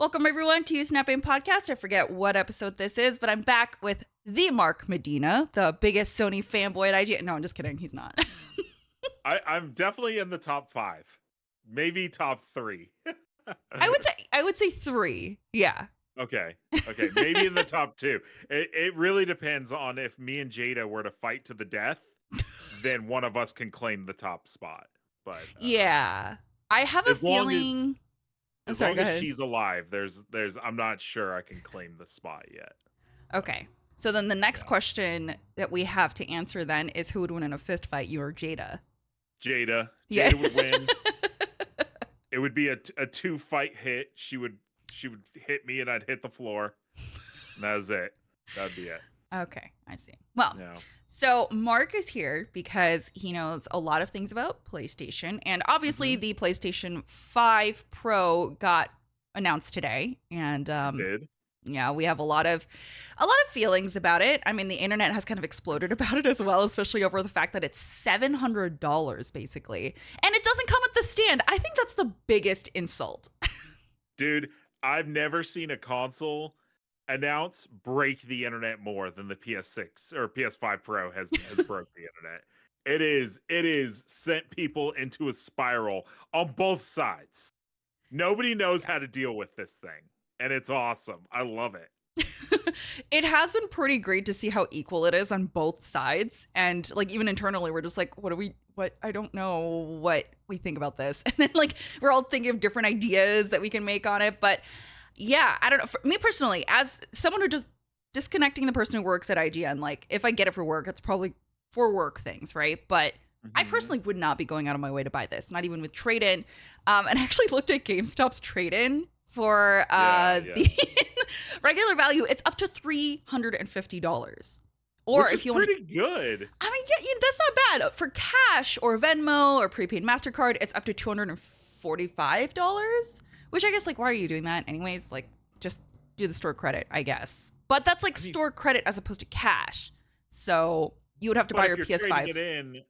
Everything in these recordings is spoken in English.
Welcome, everyone, to Snapping Podcast. I forget what episode this is, but I'm back with the Mark Medina, the biggest Sony fanboy at IGN. No, I'm just kidding. He's not. I'm definitely in the top 5, maybe top 3. I would say 3. Yeah. Okay, maybe in the top 2. It really depends on if me and Jada were to fight to the death, then one of us can claim the top spot. But yeah, I have a as long feeling. as Sorry, long go as ahead. she's alive, there's I'm not sure I can claim the spot yet. Okay. So then the next question that we have to answer then is who would win in a fist fight, you or Jada? Jada Yeah. would win. It would be a 2-fight hit. She would hit me and I'd hit the floor. And that was it. That'd be it. Okay, I see. Well, No. so Mark is here because he knows a lot of things about PlayStation, and obviously the PlayStation 5 Pro got announced today, and Did. yeah, we have a lot of feelings about it. I mean, the internet has kind of exploded about it as well, especially over the fact that it's $700 basically, and it doesn't come with the stand. I think that's the biggest insult. Dude, I've never seen a console announce break the internet more than the PS6 or PS5 Pro has broke the internet. It is sent people into a spiral on both sides. Nobody knows how to deal with this thing, and it's awesome. I love it. It has been pretty great to see how equal it is on both sides, and like even internally we're just like, what I don't know what we think about this. And then like we're all thinking of different ideas that we can make on it. But yeah, I don't know, for me personally, as someone who just disconnecting the person who works at IGN, like if I get it for work, it's probably for work things, right? But I personally would not be going out of my way to buy this, not even with trade-in. And I actually looked at GameStop's trade-in for the regular value. It's up to $350. Or Which if is you want, pretty good. I mean, yeah, that's not bad for cash or Venmo or prepaid MasterCard. It's up to $245, which I guess, like, why are you doing that anyways? Like, just do the store credit, I guess. But that's like store credit as opposed to cash. So you would have to buy your PS5. Trading it in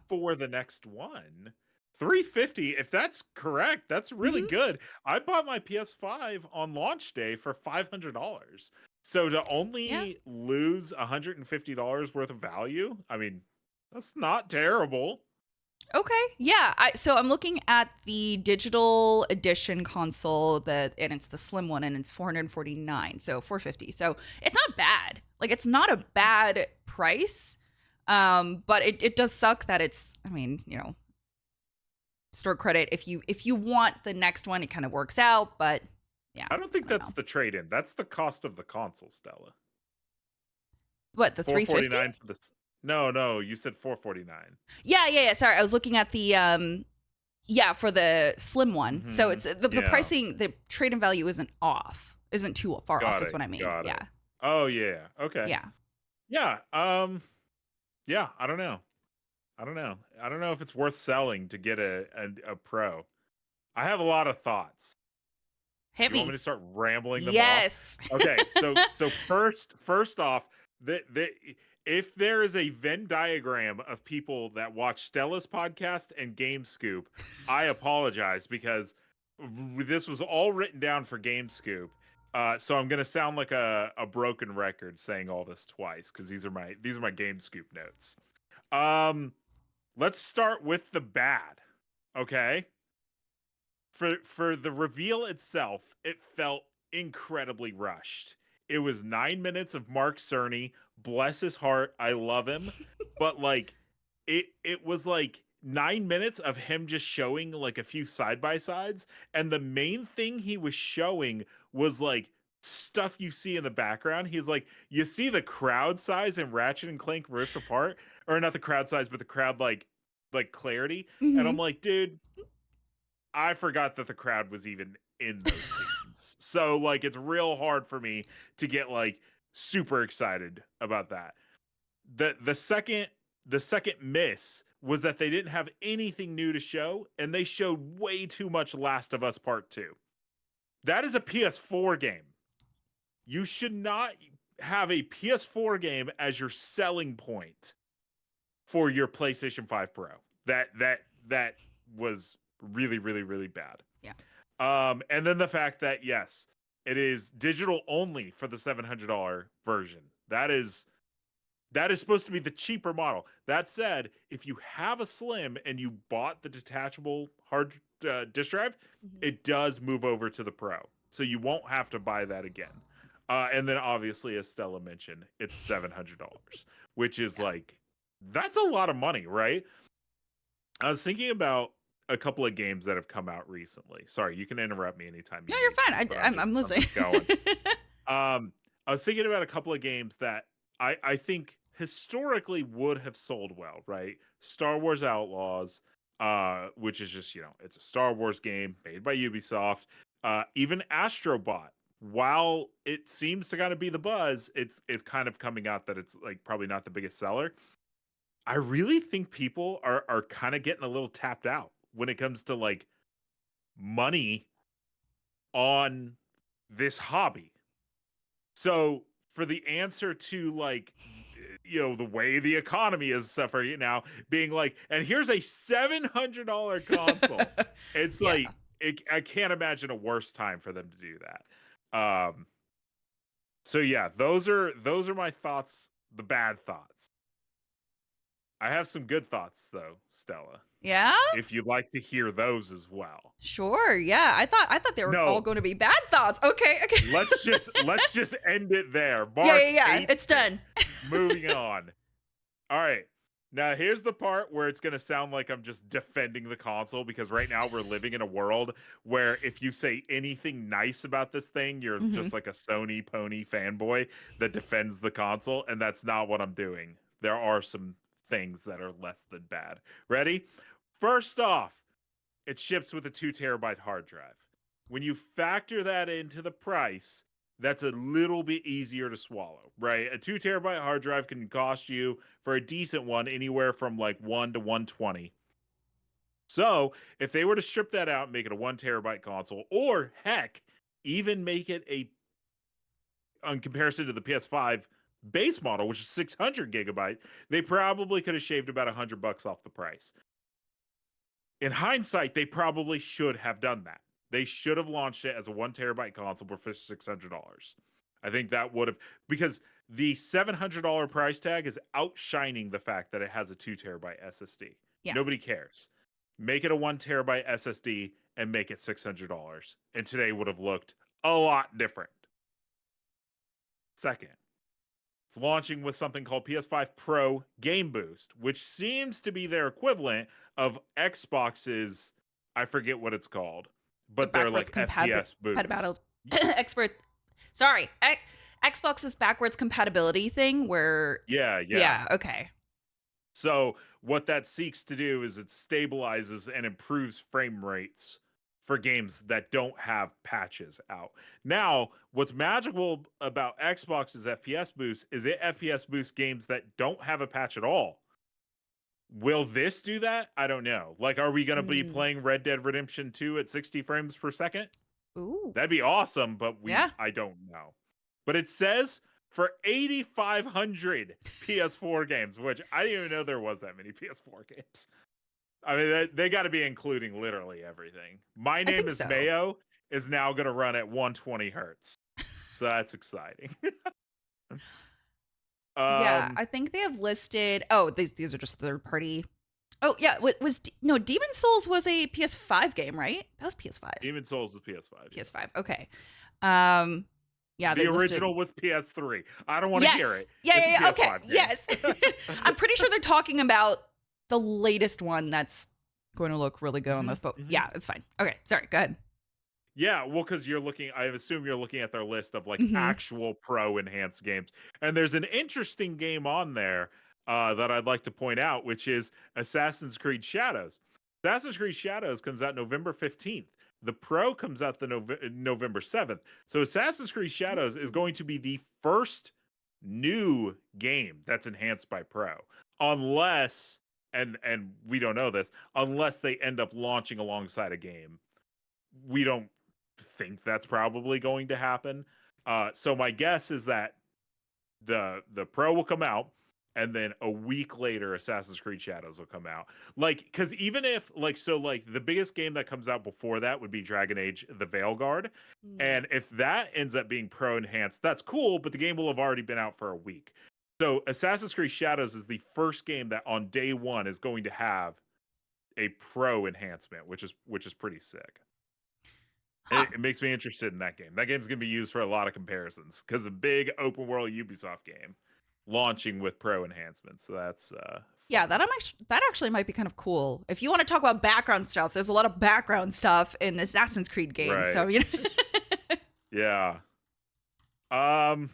for the next one. $350, if that's correct, that's really good. I bought my PS5 on launch day for $500. So to only lose $150 worth of value, I mean, that's not terrible. Okay, yeah. So I'm looking at the digital edition console and it's the slim one, and it's $449, so $450. So it's not bad. Like, it's not a bad price. But it does suck that it's, I mean, you know, store credit. If you want the next one, it kind of works out. But yeah, I don't think that's the trade-in. That's the cost of the console, Stella. What, the $350 for this? No, you said $449. Yeah. Sorry, I was looking at the for the slim one. So it's the pricing, the trade-in value isn't too far off. Is what I mean. Got yeah. It. Oh yeah. Okay. Yeah. Yeah. Yeah. I don't know. I don't know if it's worth selling to get a Pro. I have a lot of thoughts. Hit me. You want me to start rambling them yes. off? Okay. So first off, if there is a Venn diagram of people that watch Stella's podcast and Game Scoop, I apologize because this was all written down for Game Scoop. So I'm gonna sound like a broken record saying all this twice because these are my Game Scoop notes. Let's start with the bad. Okay. For the reveal itself, it felt incredibly rushed. It was 9 minutes of Mark Cerny. Bless his heart. I love him. But like it was like 9 minutes of him just showing like a few side-by-sides. And the main thing he was showing was like stuff you see in the background. He's like, you see the crowd size in Ratchet and Clank Rift Apart? Or not the crowd size, but the crowd like clarity. And I'm like, dude, I forgot that the crowd was even in those scenes. So like it's real hard for me to get like super excited about that. The second miss was that they didn't have anything new to show, and they showed way too much Last of Us Part 2. That is a PS4 game. You should not have a PS4 game as your selling point for your PlayStation 5 Pro. That was really, really, really bad. Yeah. And then the fact that yes, It is digital only for the $700 version. That is supposed to be the cheaper model. That said, if you have a Slim and you bought the detachable hard disk drive, Mhm. it does move over to the Pro. So you won't have to buy that again. And then obviously, as Stella mentioned, it's $700, which is Yeah. like, that's a lot of money, right? I was thinking about a couple of games that have come out recently. Sorry, you can interrupt me anytime No, you you're need to, fine. but I'm I'm listening. just going. I was thinking about a couple of games that I think historically would have sold well, right? Star Wars Outlaws, which is just, it's a Star Wars game made by Ubisoft. Even Astrobot, while it seems to kind of be the buzz, it's kind of coming out that it's like probably not the biggest seller. I really think people are kind of getting a little tapped out when it comes to like money on this hobby. So for the answer to like the way the economy is suffering now, being like, and here's a $700 console, it's Yeah. like I can't imagine a worse time for them to do that. So yeah, those are my thoughts, the bad thoughts. I have some good thoughts though, Stella, Yeah? if you'd like to hear those as well. Sure. Yeah. I thought they were all No, going to be bad thoughts. Okay. Okay. let's just end it there. Yeah, yeah, Mark yeah. hates It's it. done. Moving on. All right. Now here's the part where it's going to sound like I'm just defending the console, because right now we're living in a world where if you say anything nice about this thing, you're Hmm. just like a Sony pony fanboy that defends the console, and that's not what I'm doing. There are some things that are less than bad. Ready? First off, it ships with a 2 terabyte hard drive. When you factor that into the price, that's a little bit easier to swallow, right? A 2 terabyte hard drive can cost you, for a decent one, anywhere from like 1 to 120. So if they were to strip that out and make it a 1 terabyte console, or heck, even make it a, on comparison to the PS5 base model, which is 600 gigabyte, they probably could have shaved about $100 off the price. In hindsight, they probably should have done that. They should have launched it as a 1 terabyte console for $600. I think that would have, because the $700 price tag is outshining the fact that it has a 2 terabyte SSD. Yeah. Nobody cares. Make it a 1 terabyte SSD and make it $600. And today would have looked a lot different. Second, it's launching with something called PS5 Pro Game Boost, which seems to be their equivalent of Xbox's, I forget what it's called, The but they're backwards like FPS compatible boost. expert. Sorry. Xbox's backwards compatibility thing where, Yeah. yeah, okay. So what that seeks to do is it stabilizes and improves frame rates for games that don't have patches out. Now, what's magical about Xbox's FPS boost is it FPS boosts games that don't have a patch at all. Will this do that? I don't know. Like, are we going to be Mm. playing Red Dead Redemption 2 at 60 frames per second? Ooh. That'd be awesome, but Yeah. I don't know. But it says for 8,500 PS4 games, which I didn't even know there was that many PS4 games. I mean, they got to be including literally everything. My I Name think is so. Mayo is now going to run at 120 hertz. So that's exciting. Yeah, um, I think they have listed. Oh, these are just third party. Oh yeah, no, Demon Souls was a PS5 game, right? That was PS5. Demon Souls is PS5. Yeah. PS5. Okay. Um, yeah, The they listed. original was PS3. I don't want to hear Yes. it. Yeah, It's a yeah, yeah. Okay. PS5 game. Yes. I'm pretty sure they're talking about the latest one that's going to look really good on Mhm, this, but mhm. yeah, it's fine. Okay, sorry. Go ahead. Yeah, well, because you're looking, I assume you're looking at their list of like Hmm. actual pro enhanced games. And there's an interesting game on there that I'd like to point out, which is Assassin's Creed Shadows. Assassin's Creed Shadows comes out November 15th. The Pro comes out the November 7th. So Assassin's Creed Shadows is going to be the first new game that's enhanced by Pro. Unless, and we don't know this, unless they end up launching alongside a game. We don't think that's probably going to happen. So my guess is that the Pro will come out. and then a week later Assassin's Creed Shadows will come out. Like, because even if like the biggest game that comes out before that would be Dragon Age the Veilguard, Mm. and if that ends up being pro enhanced, that's cool, but the game will have already been out for a week. So Assassin's Creed Shadows is the first game that on day one is going to have a pro enhancement, which is pretty sick. Huh. It makes me interested in that game. That game's gonna be used for a lot of comparisons because a big open world Ubisoft game launching with pro enhancements. So that's Yeah, fun. that actually might be kind of cool. If you want to talk about background stuff, there's a lot of background stuff in Assassin's Creed games. So Right. you know. Yeah. Um.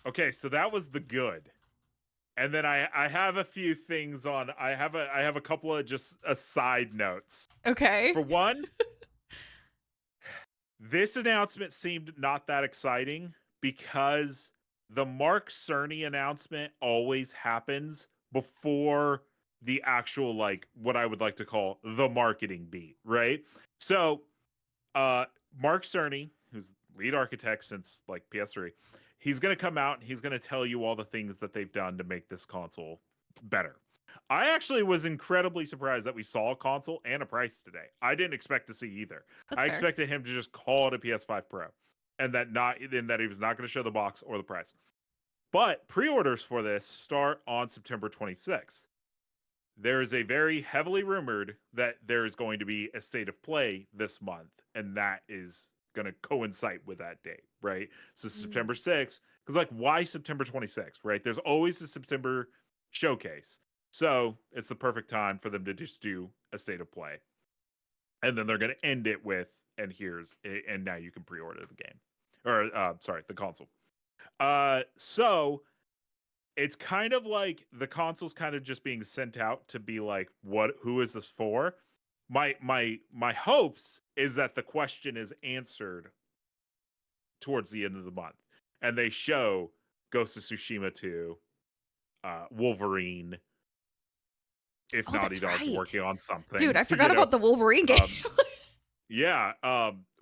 Okay, so that was the good, and then I have a few things on. I have a couple of just side notes. Okay. For one, this announcement seemed not that exciting because the Mark Cerny announcement always happens before the actual, like, what I would like to call the marketing beat, right? So, Mark Cerny, who's lead architect since like PS3, he's going to come out and he's going to tell you all the things that they've done to make this console better. I actually was incredibly surprised that we saw a console and a price today. I didn't expect to see either. That's I fair. expected him to just call it a PS5 Pro, and that he was not going to show the box or the price. But pre-orders for this start on September 26th. There is a very heavily rumored that there is going to be a state of play this month, and that is going to coincide with that date, right? So Mm. September 6th, because like, why September 26th, right? There's always a September showcase. So it's the perfect time for them to just do a state of play. And then they're going to end it with, and now you can pre-order the game. Or, sorry, the console. So it's kind of like the console's kind of just being sent out to be like, who is this for? My hopes is that the question is answered towards the end of the month, and they show Ghost of Tsushima 2, Wolverine, if Oh, Naughty that's Dog's right. working on something, Dude, I forgot about the Wolverine game. um, yeah,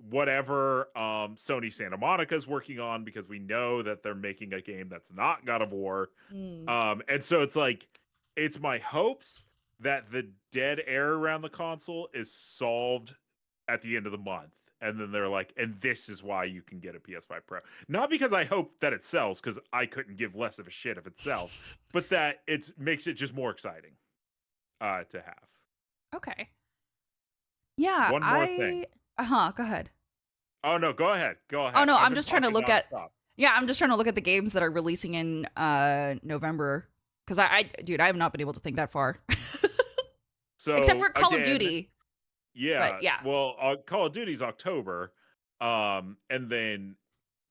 whatever Sony Santa Monica's working on, because we know that they're making a game that's not God of War. Mm. And so it's like, it's my hopes that the dead air around the console is solved at the end of the month. And then they're like, and this is why you can get a PS5 Pro. Not because I hope that it sells, because I couldn't give less of a shit if it sells, but that it makes it just more exciting to have. Okay. Yeah, One more thing. Go ahead. Oh no, go ahead. Go Oh ahead. no, I've I'm been just trying to talking look at nonstop. Yeah, I'm just trying to look at the games that are releasing in November, cuz dude, I have not been able to think that far. Except So for Call of again, Duty. But yeah, yeah. well, Call of Duty's October, and then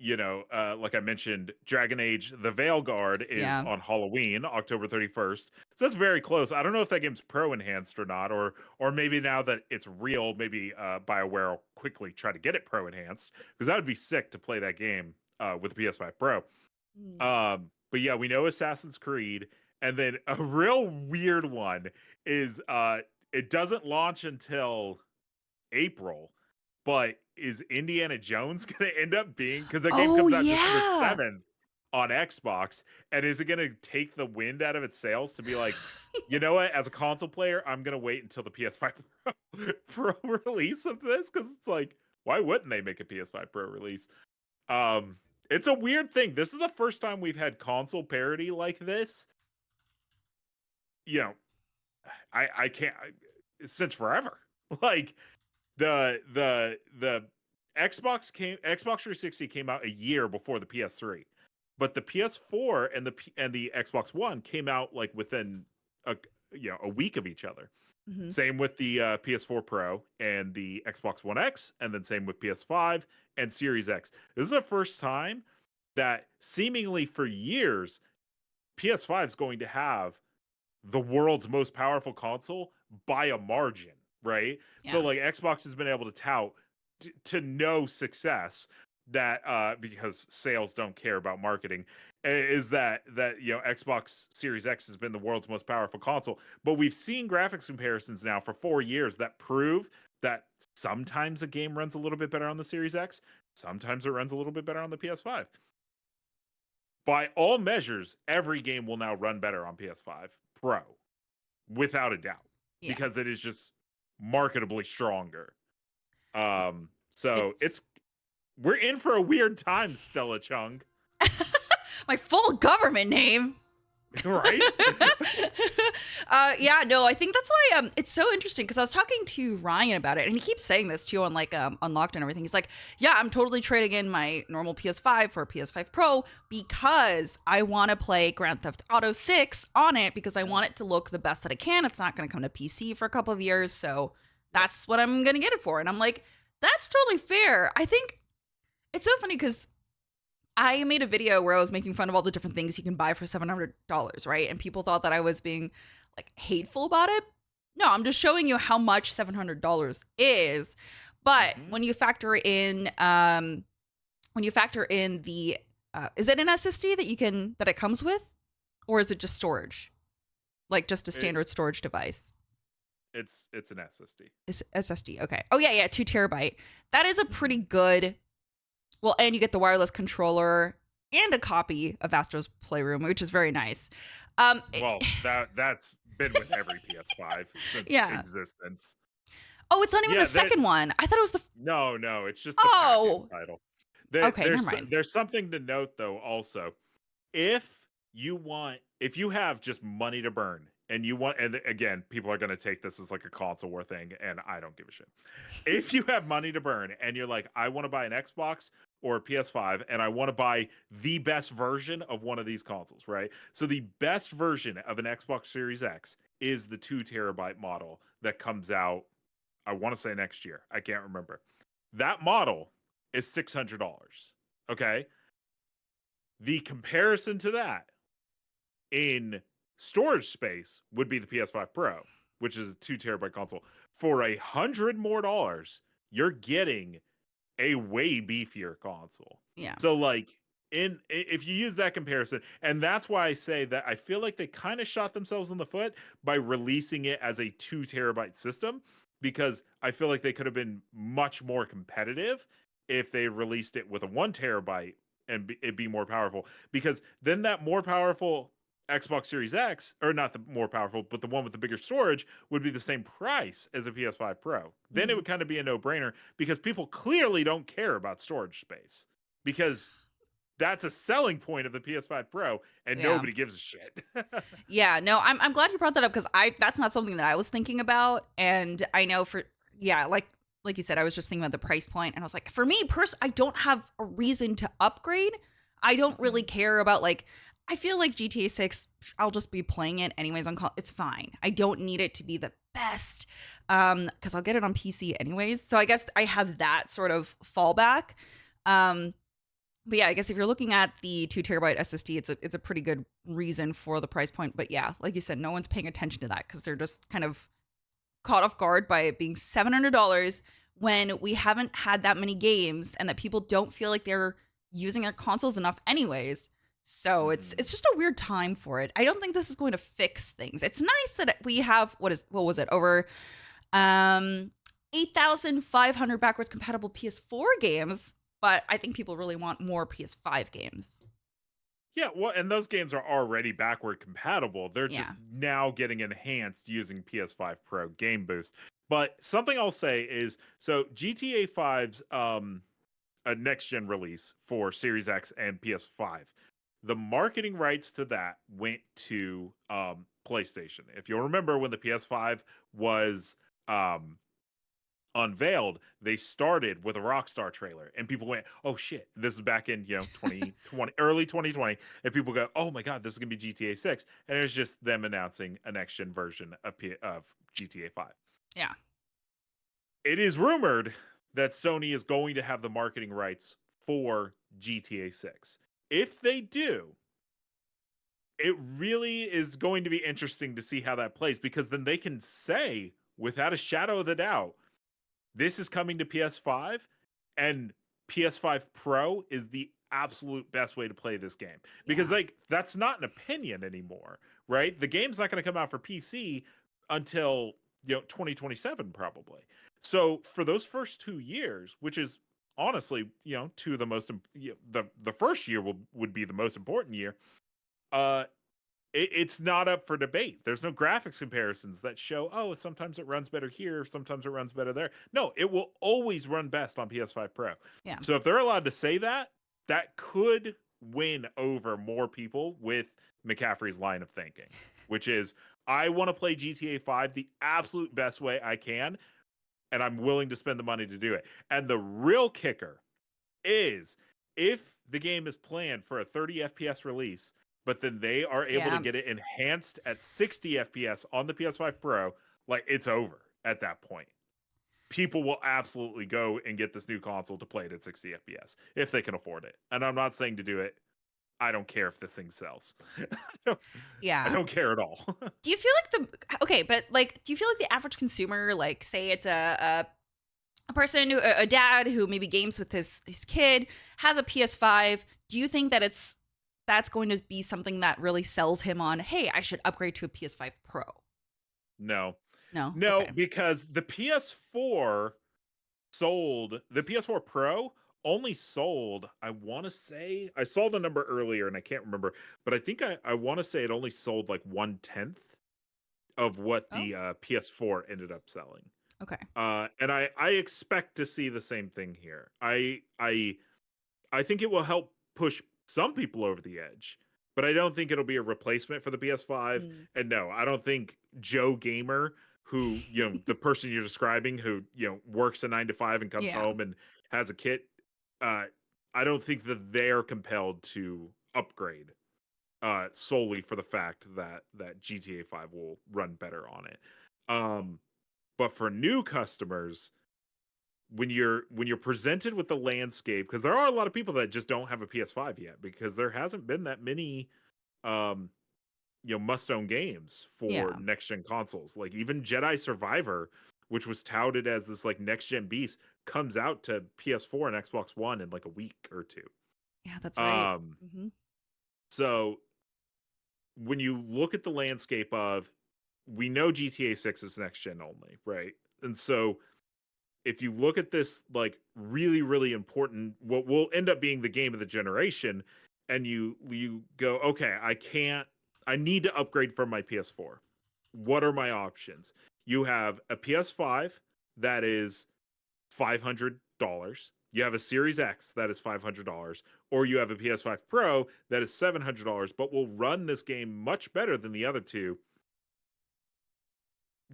like I mentioned, Dragon Age: The Veilguard is Yeah. on Halloween, October 31st. So that's very close. I don't know if that game's pro enhanced or not, or maybe now that it's real, maybe BioWare will quickly try to get it pro enhanced, because that would be sick to play that game with the PS5 Pro. Mm. But yeah, we know Assassin's Creed, and then a real weird one is it doesn't launch until April, but is Indiana Jones going to end up being, because the game Oh comes out December yeah. 7th on Xbox, and is it going to take the wind out of its sails to be like, you know what, as a console player, I'm going to wait until the PS5 Pro release of this, because it's like, why wouldn't they make a PS5 Pro release? Um, it's a weird thing. This is the first time we've had console parity like this. You know, I can't since forever. Like the Xbox 360 came out a year before the PS3, but the PS4 and the Xbox One came out like within a a week of each other. Mhm. Same with the PS4 Pro and the Xbox One X, and then same with PS5 and Series X. This is the first time that seemingly for years PS5 is going to have the world's most powerful console by a margin, right? So Yeah. like Xbox has been able to tout to no success that because sales don't care about marketing, is that Xbox Series X has been the world's most powerful console. But we've seen graphics comparisons now for 4 years that prove that sometimes a game runs a little bit better on the Series X, sometimes it runs a little bit better on the PS5. by all measures, every game will now run better on PS5 Pro, without a doubt, Yeah. because it is just marketably stronger. So It's we're in for a weird time, Stella Chung, my full government name. right? Yeah, no, I think that's why it's so interesting because I was talking to Ryan about it, and he keeps saying this too on like Unlocked and everything. He's like, "Yeah, I'm totally trading in my normal PS5 for a PS5 Pro because I want to play Grand Theft Auto 6 on it because I want it to look the best that it can. It's not going to come to PC for a couple of years, so that's what I'm going to get it for." And I'm like, "That's totally fair." I think it's so funny because I made a video where I was making fun of all the different things you can buy for $700, right? And people thought that I was being like hateful about it. No, I'm just showing you how much $700 is. But when you factor in the is it an SSD that it comes with, or is it just storage? Like just a standard storage device? It's an SSD. It's SSD. Okay. Oh yeah, 2 TB. That is a pretty good. Well, and you get the wireless controller and a copy of Astro's Playroom, which is very nice. Well, that's been with every PS5 since Yeah. existence. Oh, it's not even the second one. I thought it was the. No, it's just the Oh. package title. Okay, never mind. There's something to note though. Also, if you have just money to burn and you want, and again, people are going to take this as like a console war thing, and I don't give a shit. If you have money to burn and you're like, I want to buy an Xbox or a PS5 and I want to buy the best version of one of these consoles, right? So the best version of an Xbox Series X is the 2 TB model that comes out, I want to say next year. I can't remember. That model is $600. Okay. The comparison to that in storage space would be the PS5 Pro, which is a 2 TB console. For $100 more, you're getting a way beefier console. Yeah. So like if you use that comparison, and that's why I say that I feel like they kind of shot themselves in the foot by releasing it as a 2 TB system, because I feel like they could have been much more competitive if they released it with a 1 TB and it'd be more powerful, because then that more powerful Xbox Series X, or not the more powerful, but the one with the bigger storage, would be the same price as a PS5 Pro. Then it would kind of be a no-brainer, because people clearly don't care about storage space, because that's a selling point of the PS5 Pro, and nobody gives a shit. Yeah, no, I'm glad you brought that up because that's not something that I was thinking about, and I know like you said, I was just thinking about the price point, and I was like, for me personally, I don't have a reason to upgrade. I don't really care about like. I feel like GTA 6, I'll just be playing it anyways it's fine. I don't need it to be the best because I'll get it on PC anyways. So I guess I have that sort of fallback. But yeah, I guess if you're looking at the 2 TB SSD, it's a pretty good reason for the price point. But yeah, like you said, no one's paying attention to that because they're just kind of caught off guard by it being $700 when we haven't had that many games and that people don't feel like they're using their consoles enough anyways. So it's just a weird time for it. I don't think this is going to fix things. It's nice that we have what was it, over 8,500 backwards compatible PS4 games, but I think people really want more PS5 games. Yeah, well, and those games are already backward compatible. They're just now getting enhanced using PS5 Pro Game Boost. But something I'll say is, so GTA 5's a next gen release for Series X and PS5. The marketing rights to that went to PlayStation. If you'll remember, when the PS5 was unveiled, they started with a Rockstar trailer, and people went, "Oh shit!" This is back in 2020, early 2020, and people go, "Oh my god, this is gonna be GTA 6," and it's just them announcing a next gen version of GTA 5. Yeah, it is rumored that Sony is going to have the marketing rights for GTA 6. If they do, it really is going to be interesting to see how that plays, because then they can say without a shadow of a doubt, this is coming to PS5, and PS5 Pro is the absolute best way to play this game. Because like, that's not an opinion anymore, right? The game's not going to come out for PC until 2027 probably. So for those first 2 years, which is honestly, two of the the first year would be the most important year. Uh, it's not up for debate. There's no graphics comparisons that show, oh, sometimes it runs better here, sometimes it runs better there. No, it will always run best on PS5 Pro. Yeah. So if they're allowed to say that, that could win over more people with McCaffrey's line of thinking, which is, I want to play GTA 5 the absolute best way I can, and I'm willing to spend the money to do it. And the real kicker is, if the game is planned for a 30 FPS release, but then they are able to Yeah. get it enhanced at 60 FPS on the PS5 Pro, like, it's over at that point. People will absolutely go and get this new console to play it at 60 FPS if they can afford it. And I'm not saying to do it. I don't care if this thing sells. I Yeah. don't care at all. Do you feel like do you feel like the average consumer, like, say it's a person, a dad who maybe games with his kid, has a PS5? Do you think that that's going to be something that really sells him on, hey, I should upgrade to a PS5 Pro? No. No. No, Okay. because the PS4 Pro only sold, I want to say, I saw the number earlier and I can't remember, but I think I want to say it only sold like 1/10 of what Oh. the PS4 ended up selling. Okay. And I expect to see the same thing here. I think it will help push some people over the edge, but I don't think it'll be a replacement for the PS5. Mm. And no, I don't think Joe Gamer, who, the person you're describing, who, works a 9 to 5 and comes Yeah. home and has a kit, I don't think that they're compelled to upgrade solely for the fact that GTA 5 will run better on it. But for new customers, when you're presented with the landscape, because there are a lot of people that just don't have a PS5 yet, because there hasn't been that many um must-own games for Yeah. next gen consoles. Like, even Jedi Survivor, which was touted as this like next gen beast, comes out to PS4 and Xbox One in like a week or two. Yeah, that's right. um Mm-hmm. so when you look at the landscape of, we know GTA 6 is next gen only, right? And so if you look at this like really, really important, what will end up being the game of the generation, and you go, okay, I need to upgrade from my PS4. What are my options? You have a PS5 that is $500. You have a Series X that is $500, or you have a PS5 Pro that is $700, but will run this game much better than the other two.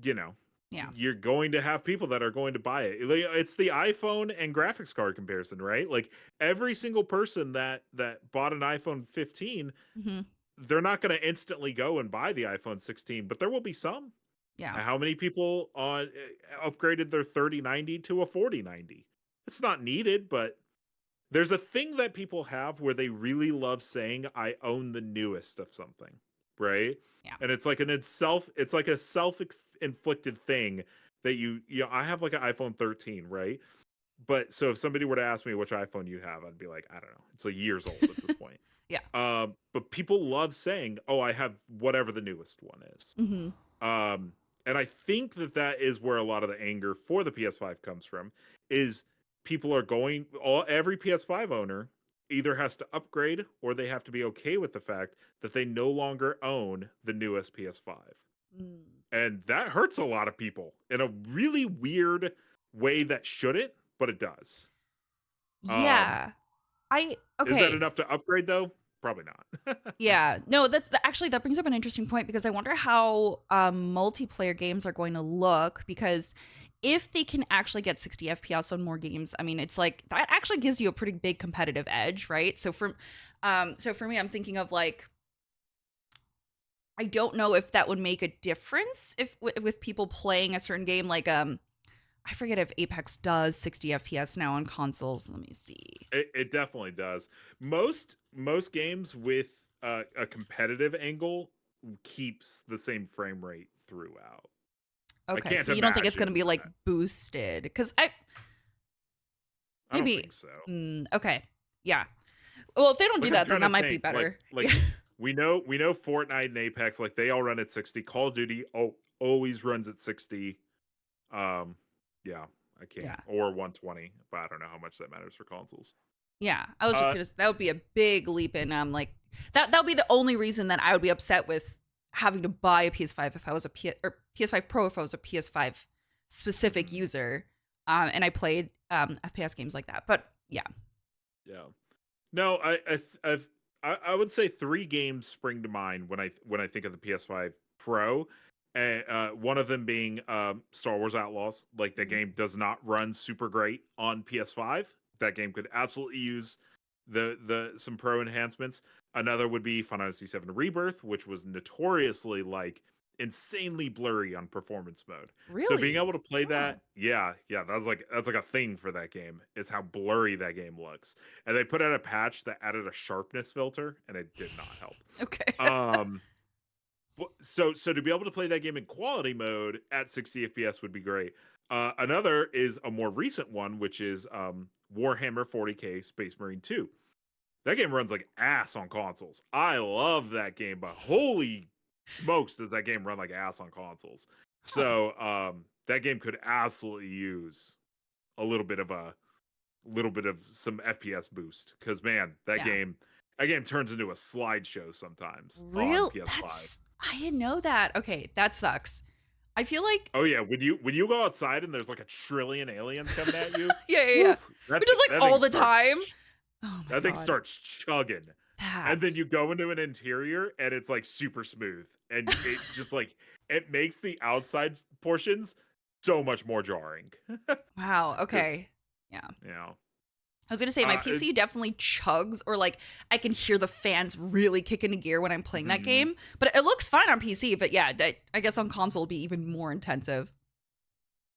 You know, Yeah. you're going to have people that are going to buy it. It's the iPhone and graphics card comparison, right? Like, every single person that bought an iPhone 15, Mm-hmm. they're not going to instantly go and buy the iPhone 16, but there will be some. Yeah. How many people upgraded their 3090 to a 4090? It's not needed, but there's a thing that people have where they really love saying, I own the newest of something, right? Yeah. And it's like it's like a self-inflicted thing that I have like an iPhone 13, right? But so if somebody were to ask me which iPhone you have, I'd be like, I don't know. It's like years old at this point. Yeah. But people love saying, oh, I have whatever the newest one is. Mm-hmm. And I think that is where a lot of the anger for the PS5 comes from, is people are every PS5 owner either has to upgrade, or they have to be okay with the fact that they no longer own the newest PS5. Mm. And that hurts a lot of people in a really weird way that shouldn't, but it does. Yeah. Is that Okay. enough to upgrade though? Probably not. Yeah, no, actually that brings up an interesting point, because I wonder how multiplayer games are going to look, because if they can actually get 60 FPS on more games, I mean, it's like that actually gives you a pretty big competitive edge, right? So for me, I'm thinking of like, I don't know if that would make a difference if with people playing a certain game, like I forget if Apex does 60 FPS now on consoles. Let me see. It definitely does. Most games with a competitive angle keeps the same frame rate throughout. I Okay, can't so you don't think it's going to imagine be like that. boosted? Because I don't maybe. think so. Okay. Yeah. Well, if they don't do I'm that, then trying that to might be think, better. like we know Fortnite and Apex, like, they all run at 60. Call of Duty always runs at 60. Yeah. I can't. Yeah. Or 120, but I don't know how much that matters for consoles. Yeah. I was just Uh, gonna that would be a big leap in like that would be the only reason that I would be upset with having to buy a PS5 if I was a or PS5 Pro if I was a PS5 specific mhm, user. And I played FPS games like that. But yeah. yeah. No, I would say three games spring to mind when I think of the PS5 Pro. One of them being Star Wars Outlaws. Like the Mhm. game does not run super great on PS5. That game could absolutely use the some pro enhancements. Another would be Final Fantasy VII Rebirth, which was notoriously like insanely blurry on performance mode. So being Really? able to play Oh. that, yeah, that's like a thing for that game is how blurry that game looks. And they put out a patch that added a sharpness filter, and it did not help. Okay. Um, so to be able to play that game in quality mode at 60 FPS would be great. Another is a more recent one, which is Warhammer 40K Space Marine 2. That game runs like ass on consoles. I love that game, but holy smokes, does that game run like ass on consoles? Huh. So that game could absolutely use a little bit of some FPS boost because man, Yeah. that game turns into a slideshow sometimes on Real PS5. that's I didn't know that. Okay, that sucks. I feel like Oh yeah, when you go outside and there's like a trillion aliens coming at you, yeah, yeah, yeah. whew, Which is like that all thing the starts time. Oh my that thing god. starts chugging. And then That. you go into an interior and it's like super smooth and it just like it makes the outside portions so much more jarring. Wow. Cuz Okay. Yeah. you know, I was gonna say my it, PC definitely chugs, or like I can hear the fans really kick into gear when I'm playing that mhm. game. But it looks fine on PC. But yeah, I guess on console will be even more intensive.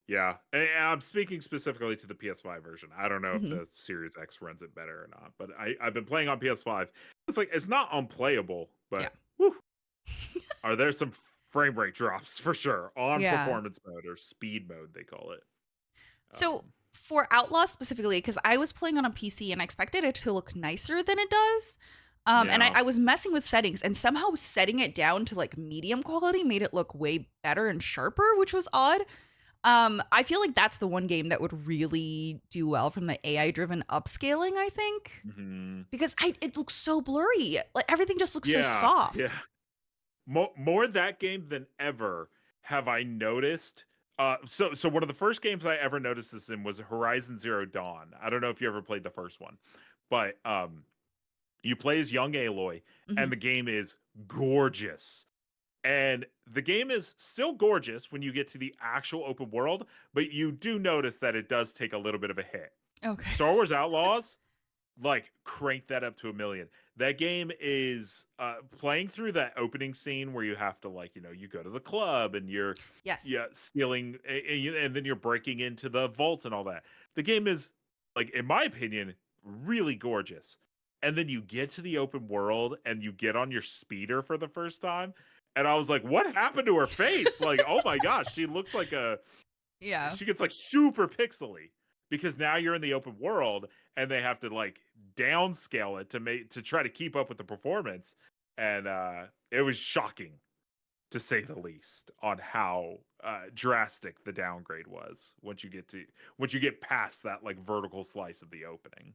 Yeah, and I'm speaking specifically to the PS5 version. I don't know if Hmm. the Series X runs it better or not, but I've been playing on PS5. It's like it's not unplayable, Yeah. but whew, are there some frame rate drops for sure on Yeah. performance mode or speed mode they call it. So Um, for Outlaw specifically, because I was playing on a PC and I expected it to look nicer than it does. And yeah, I was messing with settings, and somehow setting it down to like medium quality made it look way better and sharper, which was odd. I feel like that's the one game that would really do well from the AI driven upscaling, I think. mhm. Because it looks so blurry. Like everything just looks so Yeah, soft. yeah. More that game than ever have I noticed. So one of the first games I ever noticed this in was Horizon Zero Dawn. I don't know if you ever played the first one, but you play as young Aloy, Hmm. and the game is gorgeous. And the game is still gorgeous when you get to the actual open world, but you do notice that it does take a little bit of a hit. Okay. Star Wars Outlaws, like crank that up to a million. That game is playing through that opening scene where you have to like, you go to the club and you're Yes. yeah, stealing and then you're breaking into the vault and all that. The game is like in my opinion really gorgeous. And then you get to the open world and you get on your speeder for the first time and I was like, what happened to her face? Like, oh my gosh, she looks like Yeah. she gets like super pixely because now you're in the open world and they have to like downscale it to try to keep up with the performance. And it was shocking to say the least on how drastic the downgrade was once you get past that like vertical slice of the opening.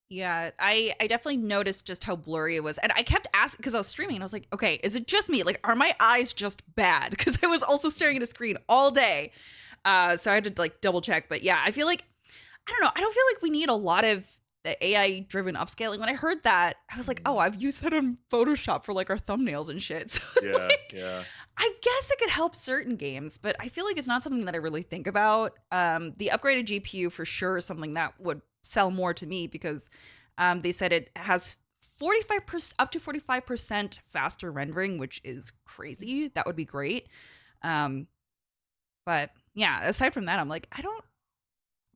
Yeah, I definitely noticed just how blurry it was. And I kept asking because I was streaming and I was like, okay, is it just me? Like, are my eyes just bad? Because I was also staring at a screen all day. So I had to like double check. But yeah, I feel like, I don't know, I don't feel like we need a lot of the AI driven upscaling. When I heard that, I was like, oh, Mhm. I've used that on Photoshop for like our thumbnails and shit. So Yeah, like, yeah. I guess it could help certain games, but I feel like it's not something that I really think about. The upgraded GPU for sure is something that would sell more to me because they said it has 45% up to 45% faster rendering, which is crazy. That would be great. Um, but yeah, aside from that, I'm like, I don't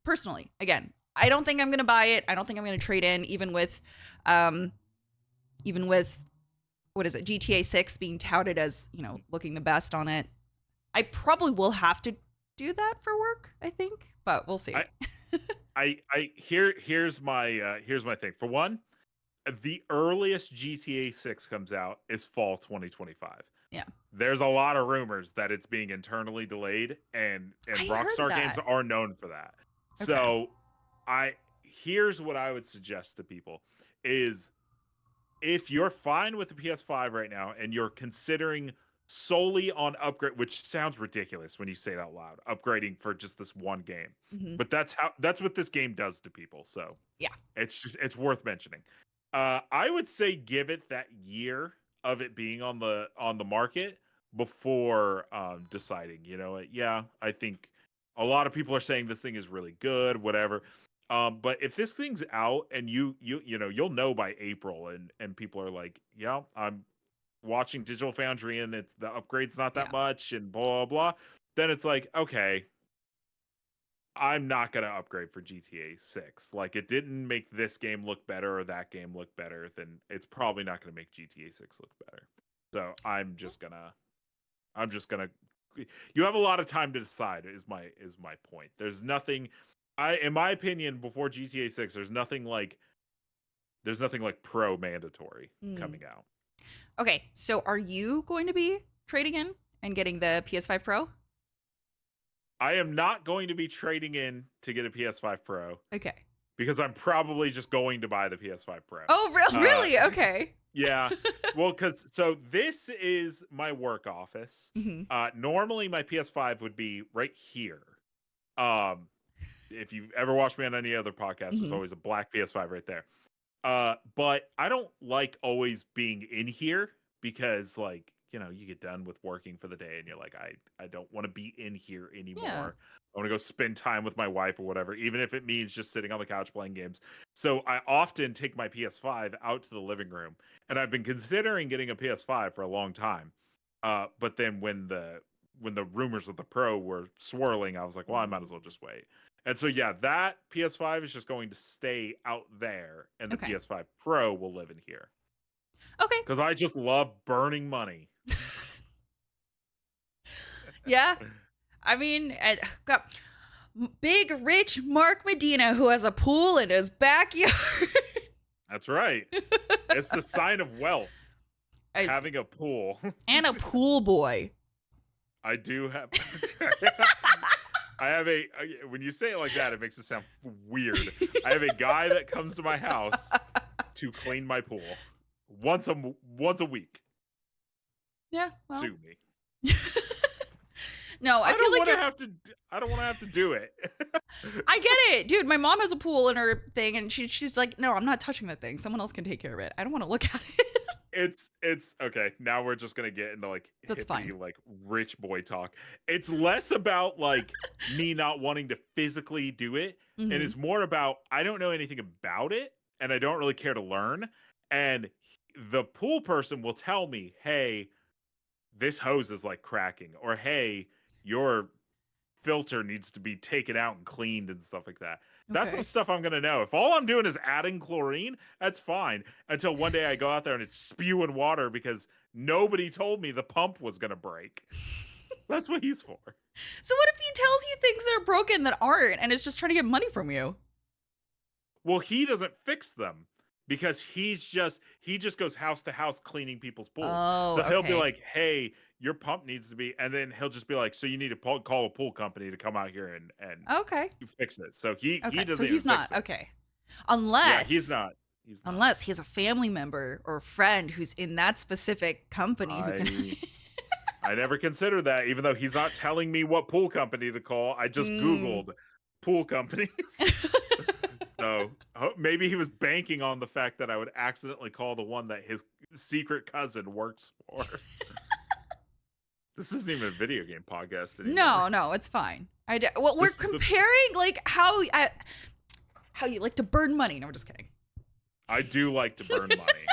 personally, again, I don't think I'm gonna buy it. I don't think I'm gonna trade in, um, even with what is it, GTA 6 being touted as, looking the best on it. I probably will have to do that for work, I think, but we'll see. I here's my thing. For one, the earliest GTA 6 comes out is fall 2025. Yeah. There's a lot of rumors that it's being internally delayed and I heard Rockstar Games that. are known for that. Okay. So I here's what I would suggest to people is if you're fine with the PS5 right now and you're considering solely on upgrade, which sounds ridiculous when you say it out loud, upgrading for just this one game. Hmm. But that's what this game does to people. So Yeah. it's worth mentioning. I would say give it that year of it being on the market before deciding. Yeah, I think a lot of people are saying this thing is really good, whatever. But if this thing's out and you'll know by April, and people are like, yeah, I'm watching Digital Foundry and it's the upgrade's not that Yeah. much and blah blah blah, then it's like, okay, I'm not gonna upgrade for GTA 6. Like, it didn't make this game look better or that game look better, then it's probably not gonna make GTA 6 look better. So I'm just gonna you have a lot of time to decide is my point. There's nothing in my opinion, before GTA 6, there's nothing like pro mandatory Mm. coming out. Okay, so are you going to be trading in and getting the PS5 Pro? I am not going to be trading in to get a PS5 Pro Okay. because I'm probably just going to buy the PS5 Pro. Oh, Uh, really? Okay. yeah. Well, so this is my work office. Hmm. Normally my PS5 would be right here. Um, if you've ever watched me on any other podcast, there's Hmm. always a black PS5 right there. But I don't like always being in here because, like, you get done with working for the day and you're like, I don't want to be in here Yeah. anymore. I want to go spend time with my wife or whatever, even if it means just sitting on the couch playing games. So I often take my PS5 out to the living room, and I've been considering getting a PS5 for a long time. But then when the rumors of the Pro were swirling, I was like, well, I might as well just wait. And so, yeah, that PS5 is just going to stay out there, and the Okay. PS5 Pro will live in here Okay. because I just love burning money. Yeah. I mean, got big, rich Mark Medina who has a pool in his backyard. That's right. It's the sign of wealth, I- having a pool. and a pool boy. I do have. I have when you say it like that, it makes it sound weird. I have a guy that comes to my house to clean my pool once a week. Yeah. Well. Sue me. No, I feel like I don't want to have to do it. I get it, dude. My mom has a pool in her thing, and she's like, no, I'm not touching that thing. Someone else can take care of it. I don't want to look at it. It's okay. Now we're just gonna get into like That's fine. hippie, like rich boy talk. It's less about like me not wanting to physically do it, and Mhm. it's more about I don't know anything about it, and I don't really care to learn. And the pool person will tell me, "Hey, this hose is like cracking," or "Hey, your filter needs to be taken out and cleaned," and stuff like that. That's the Okay. stuff I'm gonna know. If all I'm doing is adding chlorine, that's fine. Until one day I go out there and it's spewing water because nobody told me the pump was gonna break. That's what he's for. So what if he tells you things that are broken that aren't, and is just trying to get money from you? Well, he doesn't fix them because he just goes house to house cleaning people's pools. Oh, So he'll be okay. like, "Hey, your pump needs to be," and then he'll just be like, "So you need to call a pool company to come out here and Okay. you fix it." So he Okay. doesn't So even he's fix not it. okay. Yeah, he's Unless not. He's not. unless he has a family member or friend who's in that specific company who can. I never considered that, even though he's not telling me what pool company to call. I just Mm. Googled pool companies. So maybe he was banking on the fact that I would accidentally call the one that his secret cousin works for. This isn't even a video game podcast anymore. No, it's fine. Well, we're This is the- comparing like how you like to burn money. No, we're just kidding. I do like to burn money.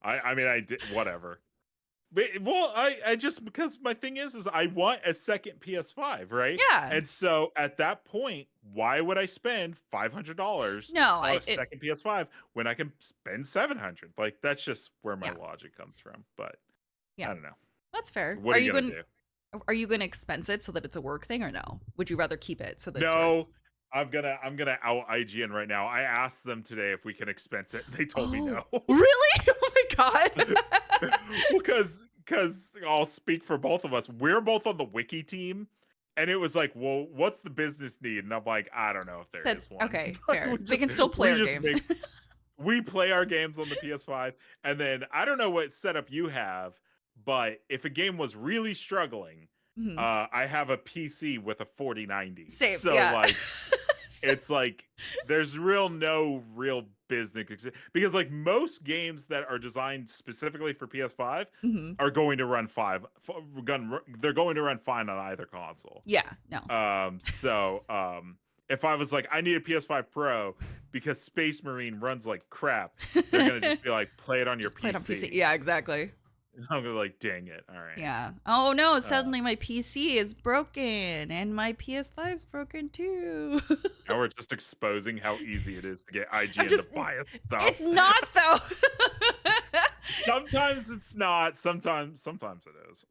I mean, I did whatever. Well, I just because my thing is I want a second PS5, right? Yeah. And so at that point, why would I spend $500 No, on a second PS5 when I can spend $700? Like, that's just where my Yeah. logic comes from. But Yeah. I don't know. That's fair. What are you gonna do? Are you going to expense it so that it's a work thing, or no? Would you rather keep it so that it's No, yours? I'm gonna out IGN right now. I asked them today if we can expense it. They told me no. Really? Oh my god. Because I'll speak for both of us. We're both on the wiki team, And it was like, well, what's the business need? And I'm like, I don't know if there That's is one. okay, Like, fair. They can still play our games. we play our games on the PS5, and then I don't know what setup you have, but if a game was really struggling, Mhm. I have a PC with a 4090. Same, So yeah. like it's like there's no real business because like most games that are designed specifically for PS5 Mhm. are going to run they're going to run fine on either console. Yeah, no. If I was like, I need a PS5 Pro because Space Marine runs like crap, they're gonna just be like, play it on your Just play it on PC. PC. Yeah, exactly. And I'm gonna like, dang it. All right. Yeah. Oh no, Uh, suddenly my PC is broken and my PS5's broken too. now we're just exposing how easy it is to get I'm IGN to just bias stuff. it's not though. Sometimes it's not. Sometimes it is.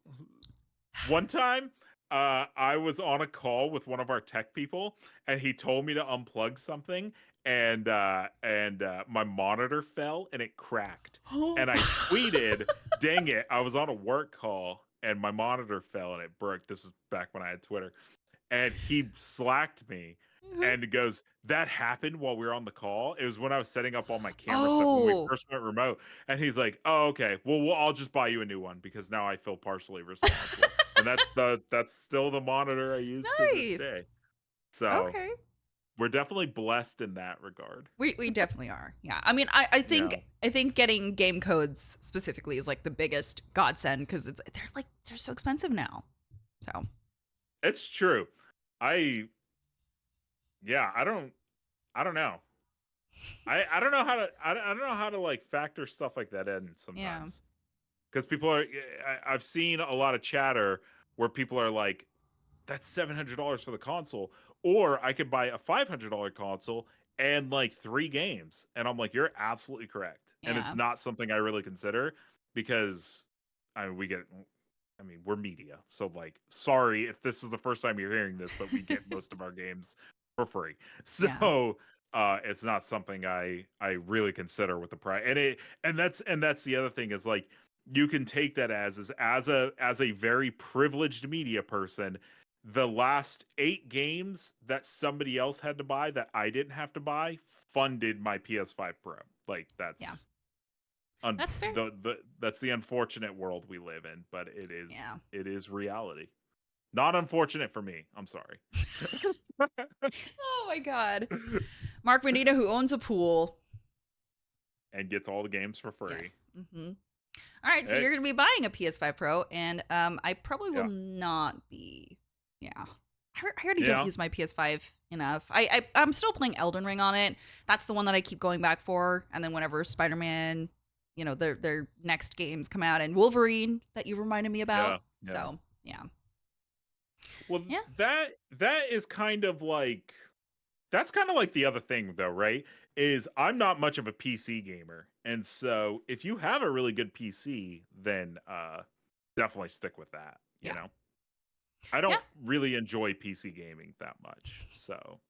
One time, I was on a call with one of our tech people, and he told me to unplug something, and my monitor fell and it cracked. And I tweeted, "Dang it! I was on a work call and my monitor fell and it broke." This is back when I had Twitter, and he slacked me and goes, "That happened while we were on the call. It was when I was setting up all my camera stuff when we Oh, first went remote." And he's like, "Oh, okay. Well, I'll just buy you a new one because now I feel partially responsible." And that's still the monitor I use to this nice. day. So Okay. we're definitely blessed in that regard. We definitely are. Yeah. I mean, I Yeah, think getting game codes specifically is like the biggest godsend because they're so expensive now. So it's true. I yeah, I don't know. I don't know how to I don't know how to like factor stuff like that in yeah. sometimes. Because people are, I've seen a lot of chatter where people are like, "That's $700 for the console," or I could buy a $500 console and like 3 games, and I'm like, "You're absolutely correct," and it's Yeah. not something I really consider because I mean, we're media, so like, sorry if this is the first time you're hearing this, but we get most of our games for free, Yeah. so it's not something I really consider with the price, and that's the other thing is like you can take that as a very privileged media person. The last 8 games that somebody else had to buy that I didn't have to buy funded my PS5 Pro. Like Yeah. That's fair. that's the unfortunate world we live in, but Yeah. it is reality. Not unfortunate for me. I'm sorry. Oh my god. Mark Medina, who owns a pool. And gets all the games for free. Yes. Mm-hmm. All right, so Hey, you're going to be buying a PS5 Pro, and I probably will yeah. not be. Yeah, I already don't Yeah. use my PS5 enough. I'm still playing Elden Ring on it. That's the one that I keep going back for. And then whenever Spider-Man, their next games come out, and Wolverine that you reminded me about. Yeah. Yeah. So yeah, Well, yeah, that is kind of like that's kind of like the other thing though, right? Is I'm not much of a PC gamer. And so if you have a really good PC, then definitely stick with that, you yeah, know. I yeah. don't really enjoy PC gaming that much. So,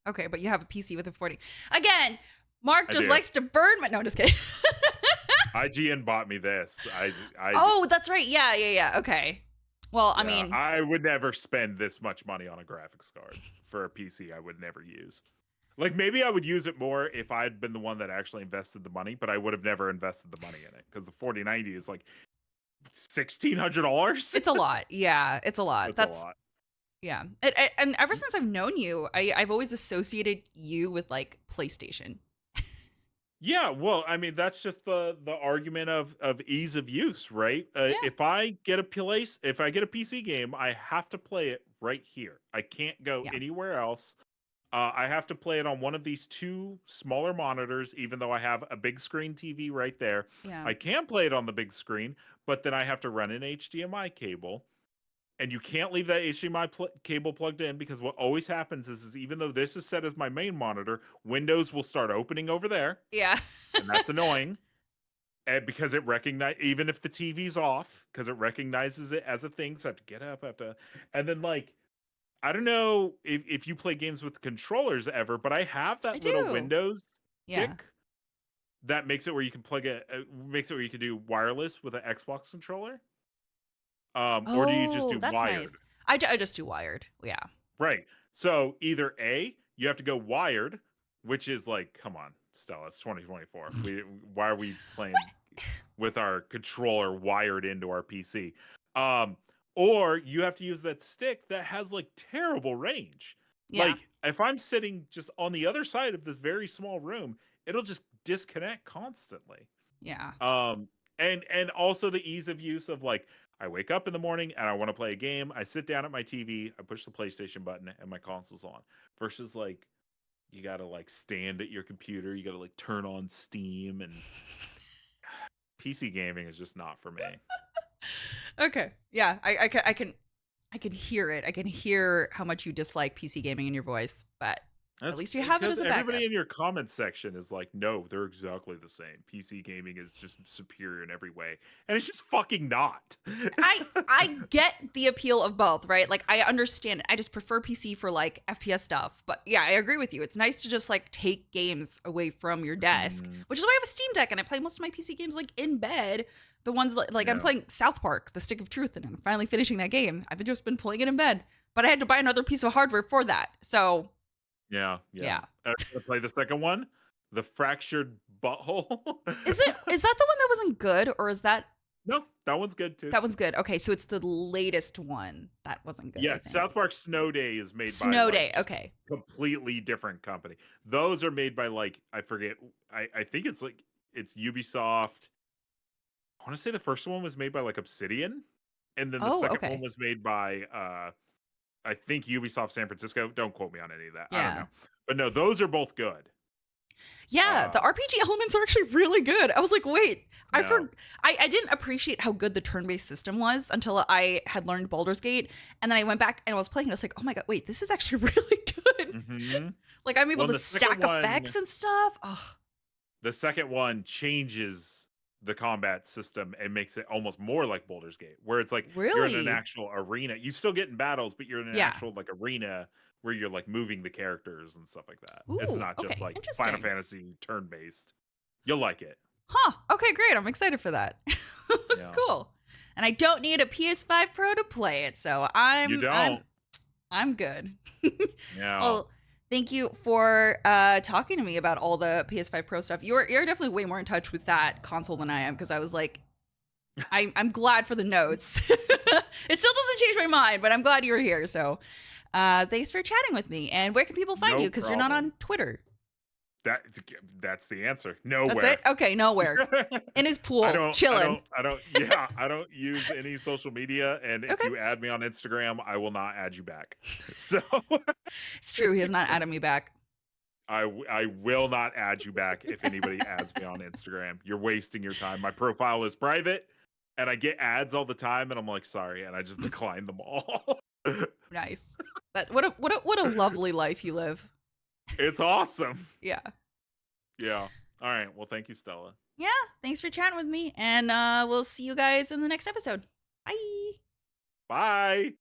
Okay, but you have a PC with a 40. Again, Mark I just do. likes to burn my. No, I'm just kidding. IGN bought me this. Oh, that's right. Yeah, yeah, yeah. Okay. Well, I Yeah, mean, I would never spend this much money on a graphics card for a PC I would never use. Like maybe I would use it more if I'd been the one that actually invested the money, but I would have never invested the money in it because the 4090 is like $1,600. it's a lot. Yeah, it's a lot. That's a That's lot. yeah. And ever since I've known you, I've always associated you with like PlayStation. Yeah, well, I mean that's just the argument of ease of use, right? Yeah. If I get a PC game, I have to play it right here. I can't go Yeah. anywhere else. I have to play it on one of these 2 smaller monitors, even though I have a big screen TV right there. Yeah. I can play it on the big screen, but then I have to run an HDMI cable, and you can't leave that HDMI cable plugged in because what always happens is even though this is set as my main monitor, Windows will start opening over there, Yeah. and that's annoying. And because it recognize even if the TV's off, because it recognizes it as a thing, so I have to get up, and then like I don't know if you play games with controllers ever, but I have I that little do. Windows Yeah. stick that makes it where you can makes it where you can do wireless with an Xbox controller. Or do you just Oh, do that's nice. wired? I just do wired. Yeah. Right. So either A, you have to go wired, which is like, come on, Stella, it's 2024. Why are we playing with our controller wired into our PC? Um, or you have to use that stick that has like terrible range. Yeah. Like if I'm sitting just on the other side of this very small room, it'll just disconnect constantly. Yeah. And also the ease of use of like I wake up in the morning and I want to play a game. I sit down at my TV, I push the PlayStation button, and my console's on. Versus like you gotta like stand at your computer, you gotta like turn on Steam, and PC gaming is just not for me. Okay. Yeah. I can hear it. I can hear how much you dislike PC gaming in your voice, but at That's least you have it as because a backup. everybody in your comment section is like, no, they're exactly the same. PC gaming is just superior in every way. And it's just fucking not. I get the appeal of both, right? Like I understand it. I just prefer PC for like FPS stuff. But yeah, I agree with you. It's nice to just like take games away from your desk, which is why I have a Steam Deck and I play most of my PC games like in bed. The ones like I'm playing South Park, The Stick of Truth, and I'm finally finishing that game. I've just been playing it in bed, but I had to buy another piece of hardware for that. So Yeah. yeah. Play the second one, The Fractured Butthole. Is that the one that wasn't good, or is that No, that one's good too. that one's good? Okay, so it's the latest one that wasn't good. Yeah, South Park Snow Day is made by Snow like, Day. Okay. completely different company. Those are made by like I forget. I think it's like it's Ubisoft. I want to say the first one was made by like Obsidian, and then the Oh, second okay. one was made by I think Ubisoft San Francisco. Don't quote me on any of that. I don't Yeah. know. But no, those are both good. Yeah, the RPG elements are actually really good. I was like, wait, No. I didn't appreciate how good the turn-based system was until I had learned Baldur's Gate, and then I went back and I was playing and I was like, oh my god, wait, this is actually really good. Mhm. Like I'm able Well, to the second stack one- effects and stuff. Oh, The second one changes the combat system and makes it almost more like Baldur's Gate, where it's like you're in an really? actual arena. You still get in battles, but you're in an Yeah. actual like arena where you're like moving the characters and stuff like that. It's Ooh, not just okay, like interesting. Final Fantasy turn based. You'll like it. Huh. Okay, great. I'm excited for that. Yeah. Cool. And I don't need a PS5 Pro to play it, so You don't. I'm good. Yeah. Well, thank you for talking to me about all the PS5 Pro stuff. You're definitely way more in touch with that console than I am, because I was like, I'm glad for the notes. It still doesn't change my mind, but I'm glad you're here. So thanks for chatting with me. And where can people find No you? Because you're not problem. on Twitter. That's the answer. Nowhere. That's it? Okay, nowhere. In his pool, chilling. I don't use any social media, and if Okay. you add me on Instagram, I will not add you back. So It's true. He has not added me back. I will not add you back if anybody adds me on Instagram. You're wasting your time. My profile is private, and I get ads all the time, and I'm like, sorry, and I just decline them all. Nice. What a lovely life you live. It's awesome. Yeah. Yeah. All right. Well, thank you, Stella. Yeah. Thanks for chatting with me. And we'll see you guys in the next episode. Bye. Bye.